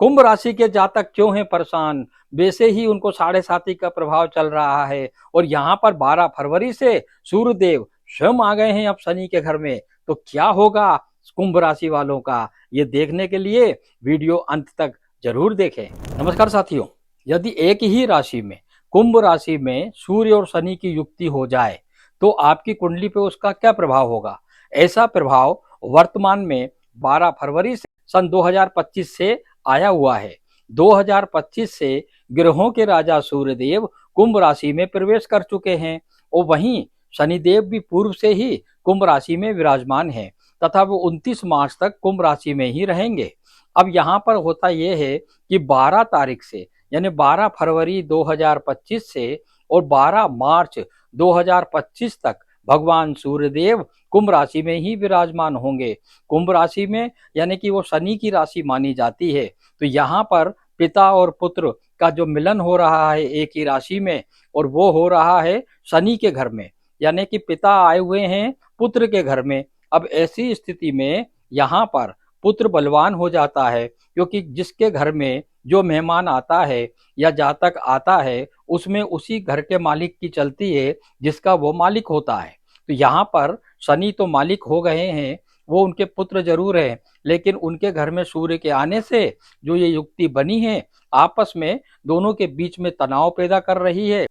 कुंभ राशि के जातक क्यों हैं परेशान? वैसे ही उनको साढ़े साती का प्रभाव चल रहा है और यहाँ पर 12 फरवरी से सूर्यदेव स्वयं आ गए हैं अब शनि के घर में। तो क्या होगा कुंभ राशि वालों का, ये देखने के लिए वीडियो अंत तक जरूर देखें। नमस्कार साथियों, यदि एक ही राशि में कुंभ राशि में सूर्य और शनि की युक्ति हो जाए तो आपकी कुंडली पे उसका क्या प्रभाव होगा? ऐसा प्रभाव वर्तमान में 12 फरवरी से सन 2025 से आया हुआ है। 2025 से ग्रहों के राजा सूर्यदेव कुंभ राशि में प्रवेश कर चुके हैं और वहीं शनिदेव भी पूर्व से ही कुंभ राशि में विराजमान हैं तथा वो 29 मार्च तक कुंभ राशि में ही रहेंगे। अब यहाँ पर होता यह है कि 12 तारीख से यानी 12 फरवरी 2025 से और 12 मार्च 2025 तक भगवान सूर्यदेव कुंभ राशि में ही विराजमान होंगे। कुंभ राशि में यानी कि वो शनि की राशि मानी जाती है। तो यहाँ पर पिता और पुत्र का जो मिलन हो रहा है एक ही राशि में, और वो हो रहा है शनि के घर में, यानी कि पिता आए हुए हैं पुत्र के घर में। अब ऐसी स्थिति में यहाँ पर पुत्र बलवान हो जाता है, क्योंकि जिसके घर में जो मेहमान आता है या जातक आता है उसमें उसी घर के मालिक की चलती है जिसका वो मालिक होता है। तो यहाँ पर शनि तो मालिक हो गए हैं, वो उनके पुत्र जरूर हैं, लेकिन उनके घर में सूर्य के आने से जो ये युक्ति बनी है आपस में दोनों के बीच में तनाव पैदा कर रही है।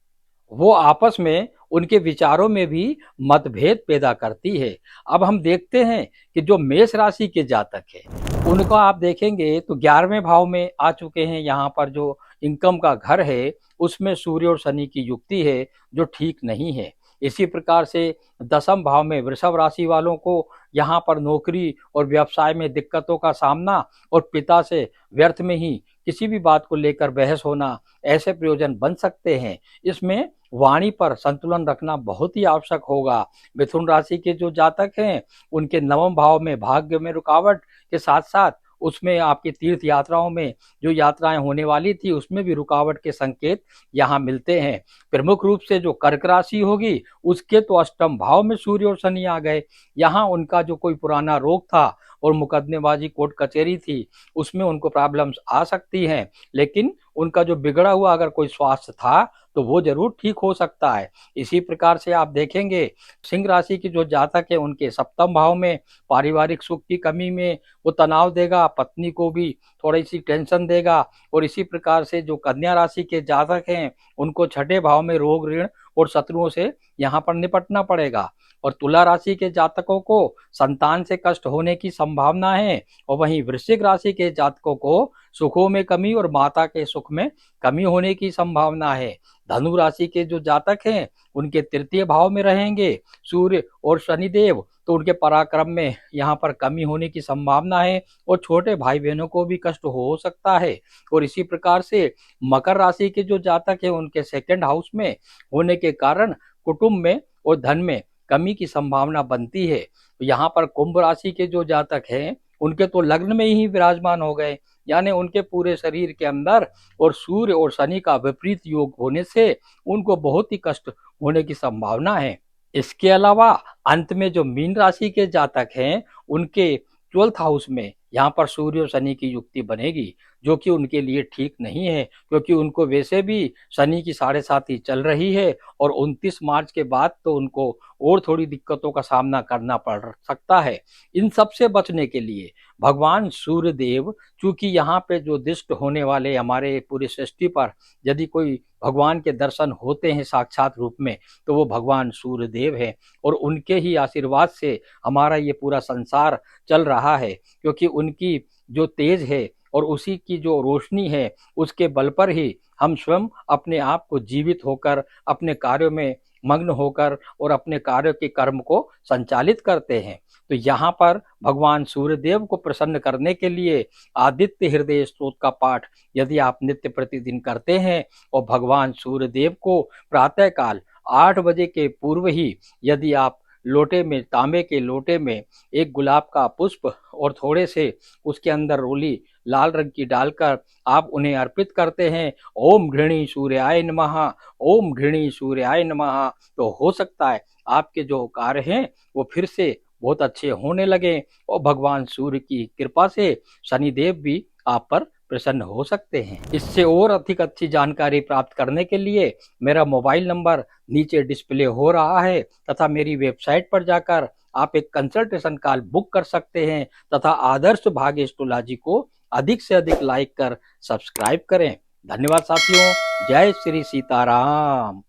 वो आपस में उनके विचारों में भी मतभेद पैदा करती है। अब हम देखते हैं कि जो मेष राशि के जातक हैं उनका आप देखेंगे तो 11वें भाव में आ चुके हैं। यहाँ पर जो इनकम का घर है उसमें सूर्य और शनि की युक्ति है जो ठीक नहीं है। इसी प्रकार से 10वें भाव में वृषभ राशि वालों को यहाँ पर नौकरी और व्यवसाय में दिक्कतों का सामना और पिता से व्यर्थ में ही किसी भी बात को लेकर बहस होना, ऐसे प्रयोजन बन सकते हैं। इसमें वाणी पर संतुलन रखना बहुत ही आवश्यक होगा। मिथुन राशि के जो जातक हैं उनके 9वें भाव में भाग्य में रुकावट के साथ साथ उसमें आपकी तीर्थ यात्राओं में जो यात्राएं होने वाली थी उसमें भी रुकावट के संकेत यहाँ मिलते हैं। प्रमुख रूप से जो कर्क राशि होगी उसके तो 8वें भाव में सूर्य और शनि आ गए। यहाँ उनका जो कोई पुराना रोग था और मुकदमेबाजी कोर्ट कचहरी थी उसमें उनको प्रॉब्लम्स आ सकती हैं, लेकिन उनका जो बिगड़ा हुआ अगर कोई स्वास्थ्य था तो वो जरूर ठीक हो सकता है। इसी प्रकार से आप देखेंगे सिंह राशि की जो जातक है उनके 7वें भाव में पारिवारिक सुख की कमी में वो तनाव देगा, पत्नी को भी थोड़ी सी टेंशन देगा। और इसी प्रकार से जो कन्या राशि के जातक हैं उनको 6ठे भाव में रोग ऋण और शत्रुओं से यहाँ पर निपटना पड़ेगा। और तुला राशि के जातकों को संतान से कष्ट होने की संभावना है और वहीं वृश्चिक राशि के जातकों को सुखों में कमी और माता के सुख में कमी होने की संभावना है। धनु राशि के जो जातक हैं उनके 3य भाव में रहेंगे सूर्य और शनिदेव, तो उनके पराक्रम में यहाँ पर कमी होने की संभावना है और छोटे भाई बहनों को भी कष्ट हो सकता है। और इसी प्रकार से मकर राशि के जो जातक है उनके 2nd हाउस में होने के कारण कुटुंब में और धन में कमी की संभावना बनती है। यहाँ पर कुंभ राशि के जो जातक हैं उनके तो लग्न में ही विराजमान हो गए, यानी उनके पूरे शरीर के अंदर और सूर्य और शनि का विपरीत योग होने से उनको बहुत ही कष्ट होने की संभावना है। इसके अलावा अंत में जो मीन राशि के जातक हैं उनके 12th हाउस में यहाँ पर सूर्य और शनि की युक्ति बनेगी, जो कि उनके लिए ठीक नहीं है, क्योंकि उनको वैसे भी शनि की 7.5 चल रही है और 29 मार्च के बाद तो उनको और थोड़ी दिक्कतों का सामना करना पड़ सकता है। इन सब से बचने के लिए भगवान सूर्यदेव, चूंकि यहाँ पे जो दिष्ट होने वाले हमारे पूरी सृष्टि पर यदि कोई भगवान के दर्शन होते हैं साक्षात रूप में तो वो भगवान सूर्यदेव हैं और उनके ही आशीर्वाद से हमारा ये पूरा संसार चल रहा है, क्योंकि उनकी जो तेज है और उसी की जो रोशनी है उसके बल पर ही हम स्वयं अपने आप को जीवित होकर अपने कार्यों में मग्न होकर और अपने कार्य के कर्म को संचालित करते हैं। तो यहाँ पर भगवान सूर्यदेव को प्रसन्न करने के लिए आदित्य हृदय स्तोत्र का पाठ यदि आप नित्य प्रतिदिन करते हैं और भगवान सूर्यदेव को प्रातः काल 8 बजे के पूर्व ही यदि आप लोटे में, तांबे के लोटे में एक गुलाब का पुष्प और थोड़े से उसके अंदर रोली लाल रंग की डालकर आप उन्हें अर्पित करते हैं, ओम घृणी सूर्याय नमः, ओम घृणी सूर्याय नमः, तो हो सकता है आपके जो कार्य हैं वो फिर से बहुत अच्छे होने लगे और भगवान सूर्य की कृपा से शनिदेव भी आप पर प्रसन्न हो सकते हैं। इससे और अधिक अच्छी जानकारी प्राप्त करने के लिए मेरा मोबाइल नंबर नीचे डिस्प्ले हो रहा है तथा मेरी वेबसाइट पर जाकर आप एक कंसल्टेशन कॉल बुक कर सकते हैं तथा आदर्श भाग्य एस्ट्रोलॉजी को अधिक से अधिक लाइक कर सब्सक्राइब करें। धन्यवाद साथियों। जय श्री सीताराम।